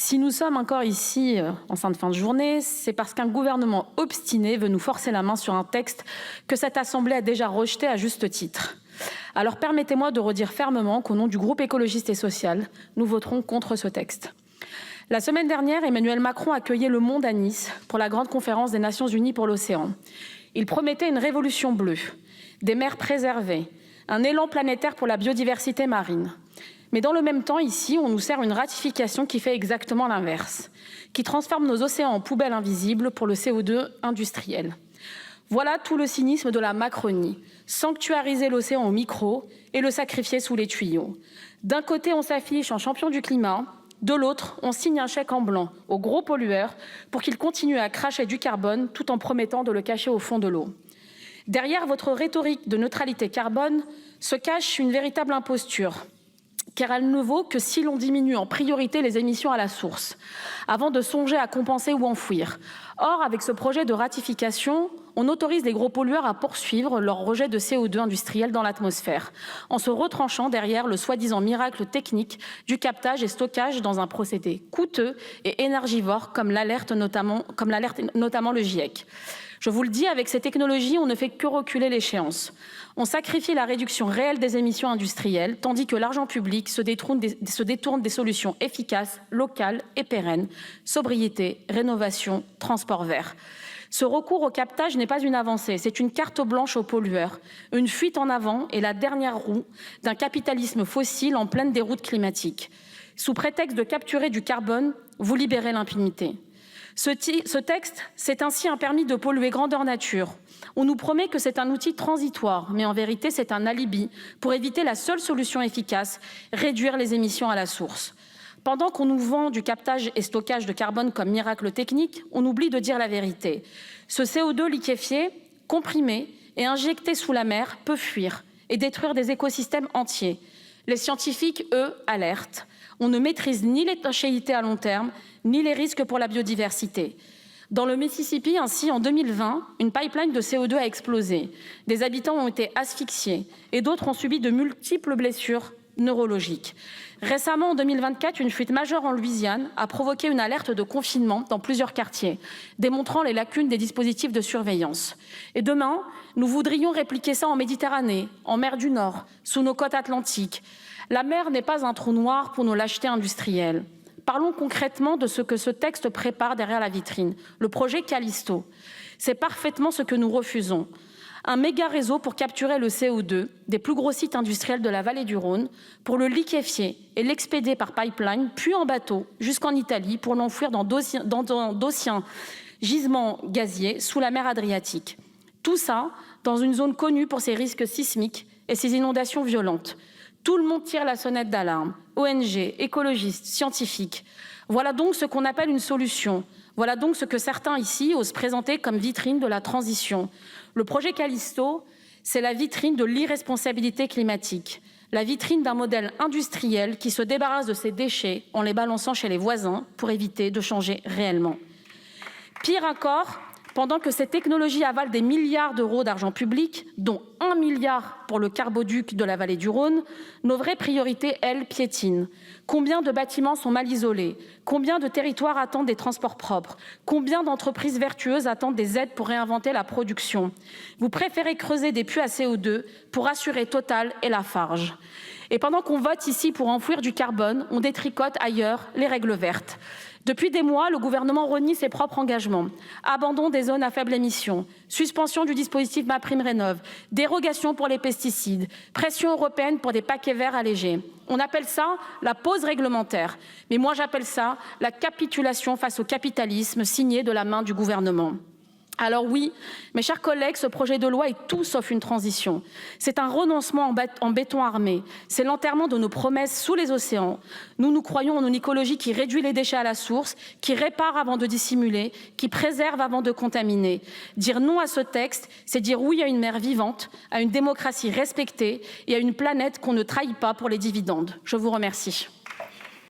Si nous sommes encore ici en fin de journée, c'est parce qu'un gouvernement obstiné veut nous forcer la main sur un texte que cette Assemblée a déjà rejeté à juste titre. Alors permettez-moi de redire fermement qu'au nom du groupe écologiste et social, nous voterons contre ce texte. La semaine dernière, Emmanuel Macron accueillait le monde à Nice pour la grande conférence des Nations Unies pour l'océan. Il promettait une révolution bleue, des mers préservées, un élan planétaire pour la biodiversité marine. Mais dans le même temps, ici, on nous sert une ratification qui fait exactement l'inverse, qui transforme nos océans en poubelles invisibles pour le CO2 industriel. Voilà tout le cynisme de la Macronie, sanctuariser l'océan au micro et le sacrifier sous les tuyaux. D'un côté, on s'affiche en champion du climat, de l'autre, on signe un chèque en blanc aux gros pollueurs pour qu'ils continuent à cracher du carbone tout en promettant de le cacher au fond de l'eau. Derrière votre rhétorique de neutralité carbone se cache une véritable imposture, car elle ne vaut que si l'on diminue en priorité les émissions à la source, avant de songer à compenser ou enfouir. Or, avec ce projet de ratification, on autorise les gros pollueurs à poursuivre leur rejet de CO2 industriel dans l'atmosphère, en se retranchant derrière le soi-disant miracle technique du captage et stockage dans un procédé coûteux et énergivore, comme l'alerte notamment le GIEC. Je vous le dis, avec ces technologies, on ne fait que reculer l'échéance. On sacrifie la réduction réelle des émissions industrielles, tandis que l'argent public se détourne des solutions efficaces, locales et pérennes. Sobriété, rénovation, transport vert. Ce recours au captage n'est pas une avancée, c'est une carte blanche aux pollueurs, une fuite en avant et la dernière roue d'un capitalisme fossile en pleine déroute climatique. Sous prétexte de capturer du carbone, vous libérez l'impunité. Ce texte, c'est ainsi un permis de polluer grandeur nature. On nous promet que c'est un outil transitoire, mais en vérité, c'est un alibi pour éviter la seule solution efficace, réduire les émissions à la source. Pendant qu'on nous vend du captage et stockage de carbone comme miracle technique, on oublie de dire la vérité. Ce CO2 liquéfié, comprimé et injecté sous la mer peut fuir et détruire des écosystèmes entiers. Les scientifiques, eux, alertent. On ne maîtrise ni l'étanchéité à long terme, ni les risques pour la biodiversité. Dans le Mississippi, ainsi, en 2020, une pipeline de CO2 a explosé. Des habitants ont été asphyxiés et d'autres ont subi de multiples blessures neurologiques. Récemment, en 2024, une fuite majeure en Louisiane a provoqué une alerte de confinement dans plusieurs quartiers, démontrant les lacunes des dispositifs de surveillance. Et demain, nous voudrions répliquer ça en Méditerranée, en mer du Nord, sous nos côtes atlantiques. La mer n'est pas un trou noir pour nos lâchetés industrielles. Parlons concrètement de ce que ce texte prépare derrière la vitrine, le projet Callisto. C'est parfaitement ce que nous refusons. Un méga réseau pour capturer le CO2 des plus gros sites industriels de la vallée du Rhône, pour le liquéfier et l'expédier par pipeline, puis en bateau jusqu'en Italie pour l'enfouir dans d'anciens gisements gaziers sous la mer Adriatique. Tout ça dans une zone connue pour ses risques sismiques et ses inondations violentes. Tout le monde tire la sonnette d'alarme, ONG, écologistes, scientifiques. Voilà donc ce qu'on appelle une solution. Voilà donc ce que certains ici osent présenter comme vitrine de la transition. Le projet Callisto, c'est la vitrine de l'irresponsabilité climatique, la vitrine d'un modèle industriel qui se débarrasse de ses déchets en les balançant chez les voisins pour éviter de changer réellement. Pire encore, pendant que ces technologies avalent des milliards d'euros d'argent public, dont 1 milliard pour le carboduc de la vallée du Rhône, nos vraies priorités, elles, piétinent. Combien de bâtiments sont mal isolés? Combien de territoires attendent des transports propres? Combien d'entreprises vertueuses attendent des aides pour réinventer la production? Vous préférez creuser des puits à CO2 pour assurer Total et Lafarge. Et pendant qu'on vote ici pour enfouir du carbone, on détricote ailleurs les règles vertes. Depuis des mois, le gouvernement renie ses propres engagements. Abandon des zones à faible émission, suspension du dispositif MaPrimeRénov', dérogation pour les pesticides, pression européenne pour des paquets verts allégés. On appelle ça la pause réglementaire. Mais moi, j'appelle ça la capitulation face au capitalisme signé de la main du gouvernement. Alors oui, mes chers collègues, ce projet de loi est tout sauf une transition. C'est un renoncement en béton armé. C'est l'enterrement de nos promesses sous les océans. Nous croyons en une écologie qui réduit les déchets à la source, qui répare avant de dissimuler, qui préserve avant de contaminer. Dire non à ce texte, c'est dire oui à une mer vivante, à une démocratie respectée et à une planète qu'on ne trahit pas pour les dividendes. Je vous remercie.